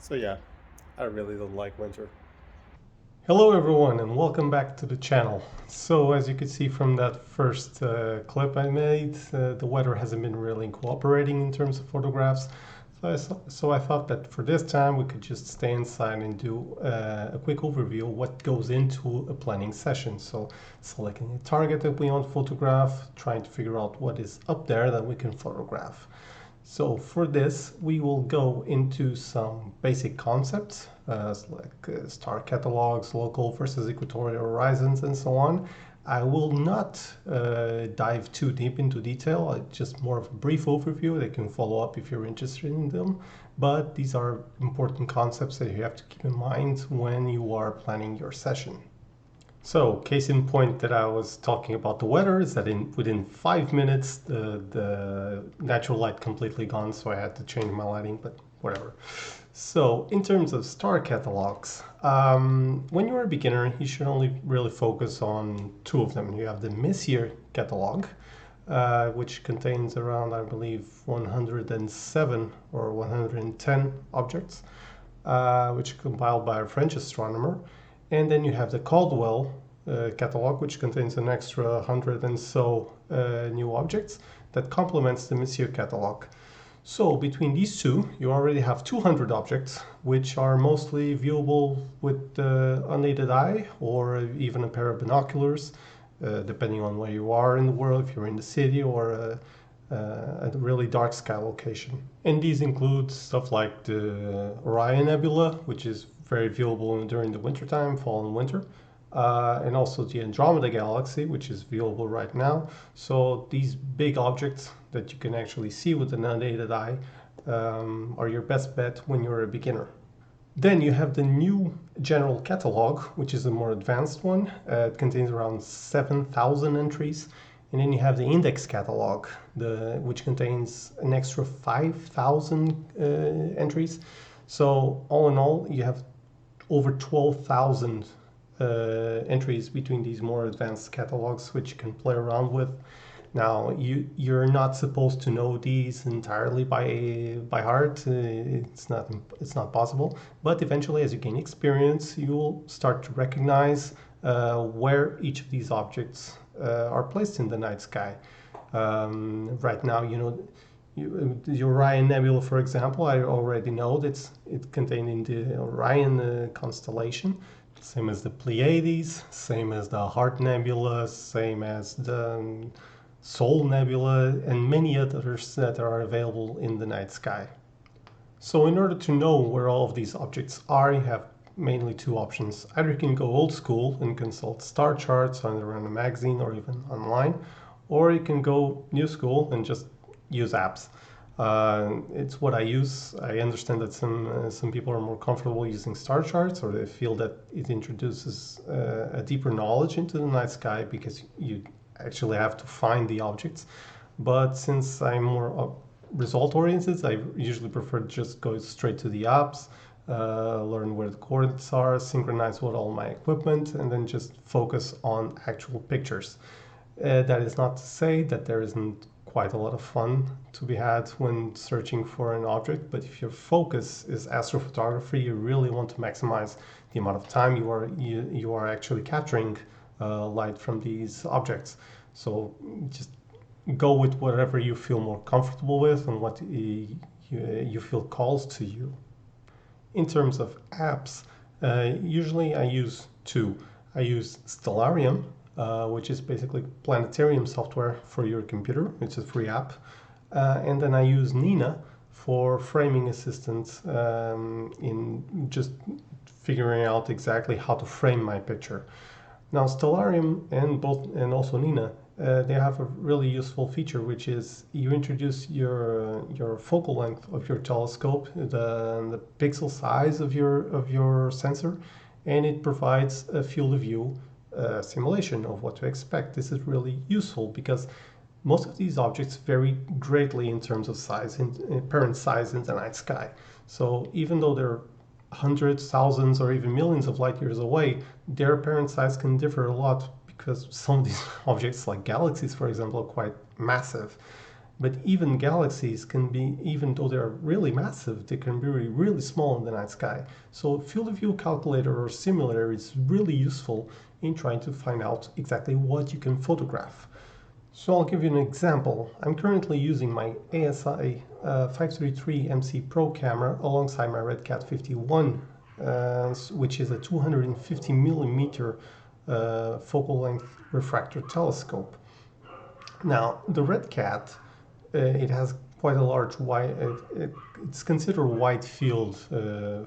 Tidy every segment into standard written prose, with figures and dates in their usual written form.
So yeah, I really don't like winter. Hello everyone and welcome back to the channel. So as you could see from that first clip I made, the weather hasn't been really cooperating in terms of photographs. So I thought that for this time we could just stay inside and do a quick overview of what goes into a planning session. So selecting a target that we want to photograph, trying to figure out what is up there that we can photograph. So for this, we will go into some basic concepts like star catalogs, local versus equatorial horizons, and so on. I will not dive too deep into detail, just more of a brief overview. They can follow up if you're interested in them. But these are important concepts that you have to keep in mind when you are planning your session. So, case in point that I was talking about the weather is that within 5 minutes the natural light completely gone, so I had to change my lighting, but whatever. So, in terms of star catalogs, when you're a beginner, you should only really focus on two of them. You have the Messier catalog, which contains around, I believe, 107 or 110 objects, which are compiled by a French astronomer. And then you have the Caldwell catalog, which contains an extra 100 and so new objects that complements the Messier catalog. So between these two, you already have 200 objects, which are mostly viewable with the unaided eye or even a pair of binoculars, depending on where you are in the world, if you're in the city or a really dark sky location. And these include stuff like the Orion Nebula, which is very viewable during the wintertime, fall and winter, and also the Andromeda Galaxy, which is viewable right now. So these big objects that you can actually see with an unaided eye are your best bet when you're a beginner. Then you have the new general catalog, which is a more advanced one. It contains around 7,000 entries. And then you have the index catalog, which contains an extra 5,000 entries. So all in all, you have over 12,000 entries between these more advanced catalogs, which you can play around with. Now, you're not supposed to know these entirely by heart. It's not possible. But eventually, as you gain experience, you will start to recognize where each of these objects are placed in the night sky. Right now, the Orion Nebula, for example, I already know that it's contained in the Orion constellation, same as the Pleiades, same as the Heart Nebula, same as the Sol Nebula, and many others that are available in the night sky. So in order to know where all of these objects are, you have mainly two options. Either you can go old school and consult star charts either in a magazine or even online, or you can go new school and just use apps. It's what I use. I understand that some people are more comfortable using star charts, or they feel that it introduces a deeper knowledge into the night sky because you actually have to find the objects. But since I'm more result oriented, I usually prefer to just go straight to the apps, learn where the coordinates are, synchronize with all my equipment, and then just focus on actual pictures. That is not to say that there isn't quite a lot of fun to be had when searching for an object, but if your focus is astrophotography, you really want to maximize the amount of time you are actually capturing light from these objects. So just go with whatever you feel more comfortable with and what you feel calls to you. In terms of apps, usually I use two. I use Stellarium, which is basically planetarium software for your computer. It's a free app. And then I use N.I.N.A for framing assistance in just figuring out exactly how to frame my picture. Now, Stellarium and also N.I.N.A, they have a really useful feature, which is you introduce your focal length of your telescope, the pixel size of your sensor, and it provides a field of view simulation of what to expect. This is really useful because most of these objects vary greatly in terms of size, in apparent size in the night sky. So even though they're hundreds, thousands, or even millions of light years away, their apparent size can differ a lot because some of these objects, like galaxies, for example, are quite massive. But even galaxies can be, even though they're really massive, they can be really small in the night sky. So field of view calculator or simulator is really useful in trying to find out exactly what you can photograph. So I'll give you an example. I'm currently using my ASI 533 MC Pro camera alongside my Red Cat 51, which is a 250 millimeter focal length refractor telescope. Now, the Red Cat, it has quite a large it's considered a wide field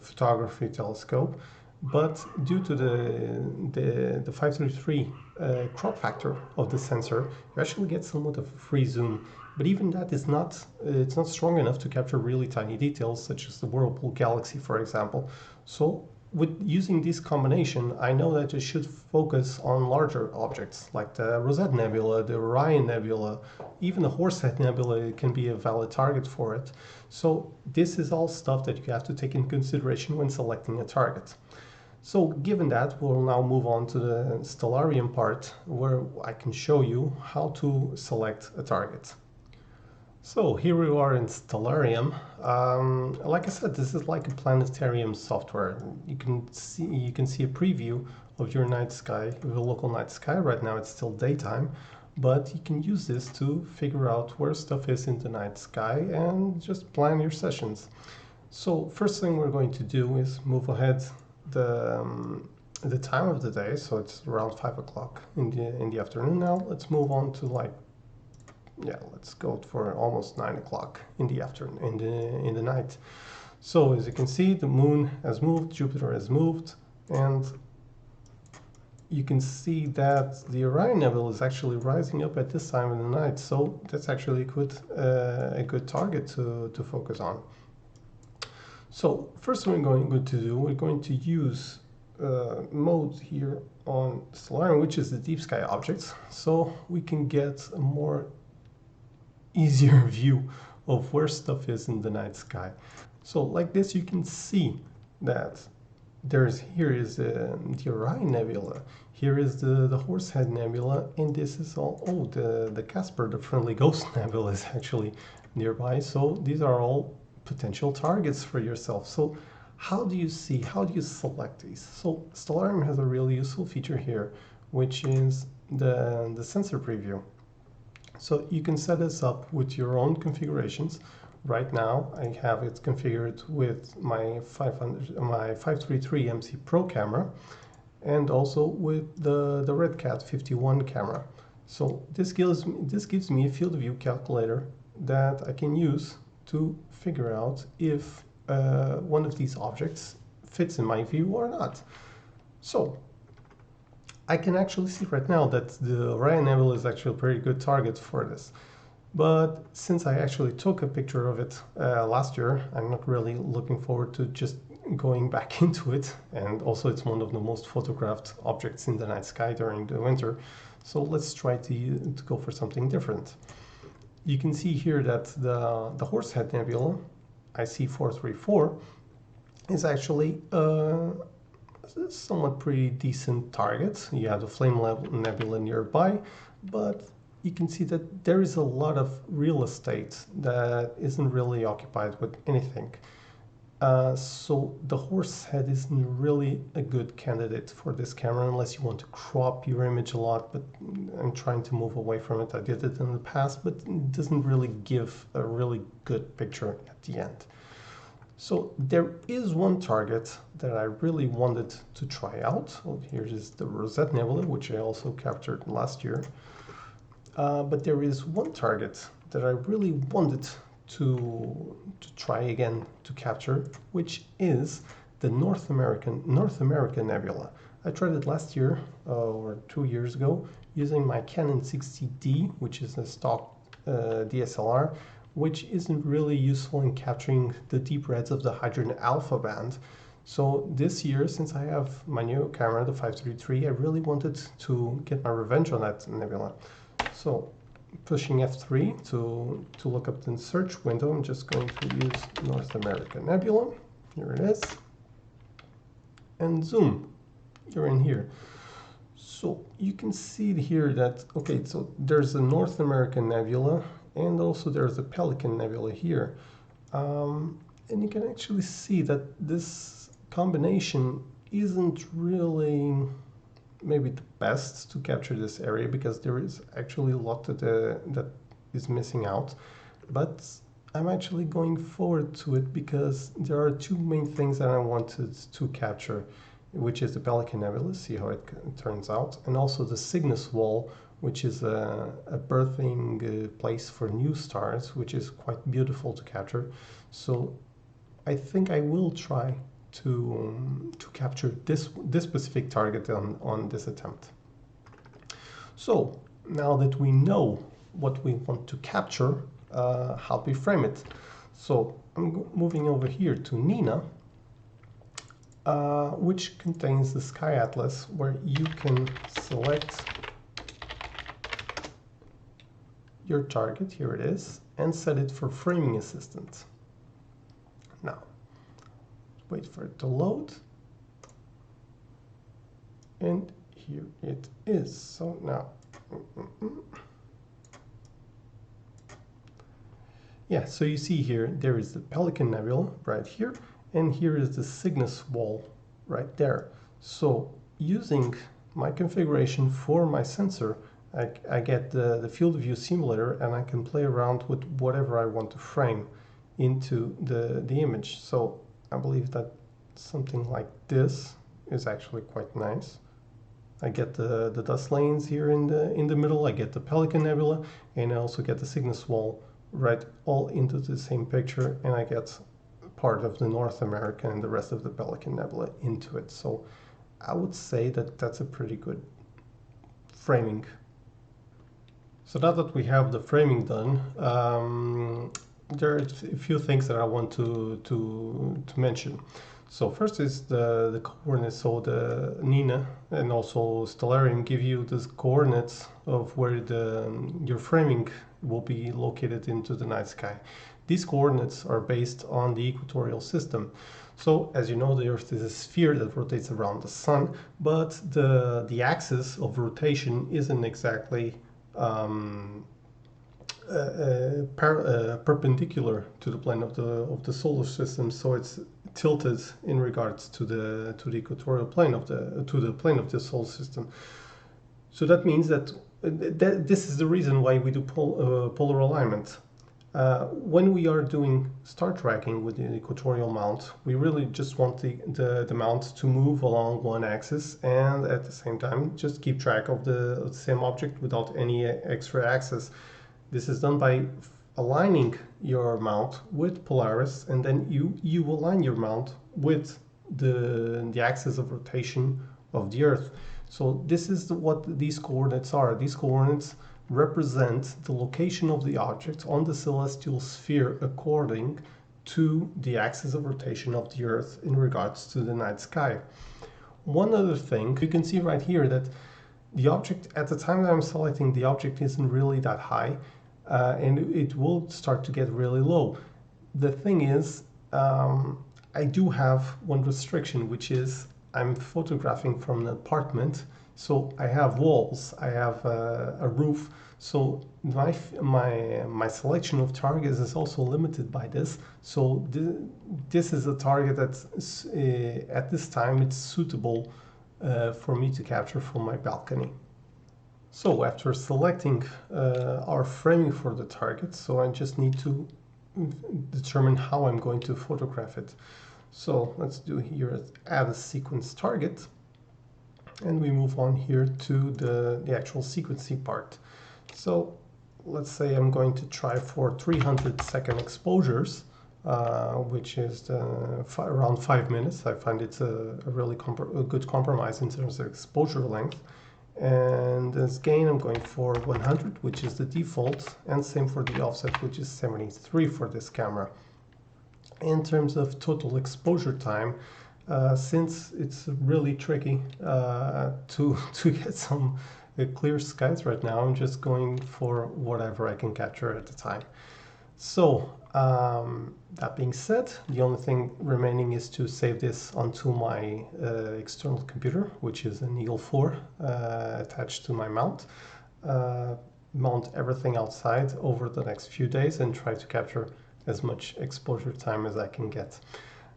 photography telescope, but due to the 533 crop factor of the sensor, you actually get somewhat of a free zoom. But even that is not, it's not strong enough to capture really tiny details, such as the Whirlpool Galaxy, for example. So with using this combination, I know that I should focus on larger objects like the Rosette Nebula, the Orion Nebula, even the Horsehead Nebula can be a valid target for it. So this is all stuff that you have to take into consideration when selecting a target. So given that, we'll now move on to the Stellarium part, where I can show you how to select a target. So here we are in Stellarium. Like I said, this is like a planetarium software. You can see a preview of your night sky, your local night sky. Right now it's still daytime, but you can use this to figure out where stuff is in the night sky and just plan your sessions. So first thing we're going to do is move ahead the time of the day. So it's around 5 o'clock in the afternoon now. Let's move on to let's go for almost 9 o'clock in the afternoon, in the night. So as you can see, the moon has moved, Jupiter has moved, and you can see that the Orion Nebula is actually rising up at this time of the night. So that's actually a good target to focus on. So first we're going to do, we're going to use mode here on Stellarium, which is the deep sky objects, so we can get a more easier view of where stuff is in the night sky. So like this, you can see that here is the Orion Nebula, here is the Horsehead Nebula, and this is all, the Casper, the Friendly Ghost Nebula is actually nearby. So these are all potential targets for yourself. So how do you select these? So Stellarium has a really useful feature here, which is the sensor preview. So you can set this up with your own configurations. Right now I have it configured with my 533 MC Pro camera and also with the Red Cat 51 camera. So this gives me a field of view calculator that I can use to figure out if one of these objects fits in my view or not. So I can actually see right now that the Orion Nebula is actually a pretty good target for this. But since I actually took a picture of it last year, I'm not really looking forward to just going back into it. And also it's one of the most photographed objects in the night sky during the winter. So let's try to go for something different. You can see here that the Horsehead Nebula, IC434, is actually somewhat pretty decent target. You have the Flame Nebula nearby, but you can see that there is a lot of real estate that isn't really occupied with anything. So the Horsehead isn't really a good candidate for this camera unless you want to crop your image a lot, but I'm trying to move away from it. I did it in the past, but it doesn't really give a really good picture at the end. So there is one target that I really wanted to try out. Well, here is the Rosette Nebula, which I also captured last year. But there is one target that I really wanted to try again to capture, which is the North American Nebula. I tried it last year or 2 years ago using my Canon 60D, which is a stock DSLR, which isn't really useful in capturing the deep reds of the hydrogen alpha band. So this year, since I have my new camera, the 533, I really wanted to get my revenge on that nebula. So pushing F3 to look up the search window, I'm just going to use North American Nebula. Here it is. And zoom. You're in here. So you can see here that, okay, so there's a North American Nebula, and also there's a Pelican Nebula here. And you can actually see that this combination isn't really maybe the best to capture this area, because there is actually a lot that is missing out. But I'm actually going forward to it because there are two main things that I wanted to capture, which is the Pelican Nebula, see how it turns out, and also the Cygnus Wall, which is a birthing place for new stars, which is quite beautiful to capture. So I think I will try to capture this specific target on this attempt. So now that we know what we want to capture, how we frame it. So I'm moving over here to N.I.N.A, which contains the Sky Atlas, where you can select your target, here it is, and set it for framing assistant. Now, wait for it to load. And here it is. So now, yeah, so you see here, there is the Pelican Nebula right here, and here is the Cygnus Wall right there. So using my configuration for my sensor, I get the field of view simulator, and I can play around with whatever I want to frame into the image. So I believe that something like this is actually quite nice. I get the dust lanes here in the middle, I get the Pelican Nebula, and I also get the Cygnus Wall right all into the same picture, and I get part of the North America and the rest of the Pelican Nebula into it. So I would say that that's a pretty good framing. So now that we have the framing done, there are a few things that I want to mention. So first is the coordinates. So the N.I.N.A and also Stellarium give you the coordinates of where your framing will be located into the night sky. These coordinates are based on the equatorial system. So as you know, the Earth is a sphere that rotates around the Sun, but the axis of rotation isn't exactly perpendicular to the plane of the solar system, so it's tilted in regards to the equatorial plane of the plane of the solar system. So that means that this is the reason why we do polar alignment. When we are doing star tracking with the equatorial mount, we really just want the mount to move along one axis, and at the same time just keep track of the same object without any extra axis. This is done by aligning your mount with Polaris, and then you align your mount with the axis of rotation of the Earth. So this is what these coordinates are. These coordinates represent the location of the object on the celestial sphere according to the axis of rotation of the Earth in regards to the night sky. One other thing, you can see right here that the object, at the time that I'm selecting, the object isn't really that high, and it will start to get really low. The thing is, I do have one restriction, which is I'm photographing from an apartment, so I have walls, I have a roof, so my selection of targets is also limited by this. So this is a target that's at this time it's suitable for me to capture from my balcony. So after selecting our framing for the target, so I just need to determine how I'm going to photograph it. So let's do here add a sequence target, and we move on here to the actual sequencing part. So let's say I'm going to try for 300-second exposures, which is around 5 minutes. I find it's a really good compromise in terms of exposure length. And as gain, I'm going for 100, which is the default, and same for the offset, which is 73 for this camera. In terms of total exposure time, since it's really tricky to get some clear skies right now, I'm just going for whatever I can capture at the time. So that being said, the only thing remaining is to save this onto my external computer, which is an Eagle 4 attached to my mount. mount everything outside over the next few days and try to capture as much exposure time as I can get.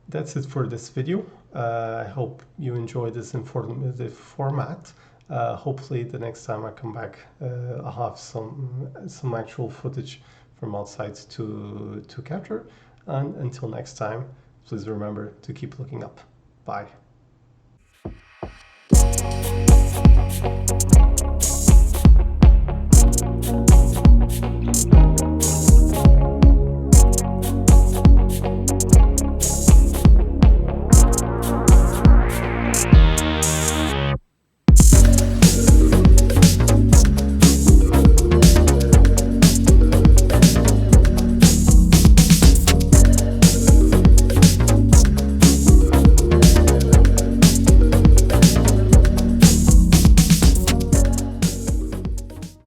That's it for this video. I hope you enjoyed this informative format. Hopefully the next time I come back, I'll have some actual footage from outside to capture. And until next time, please remember to keep looking up. Bye.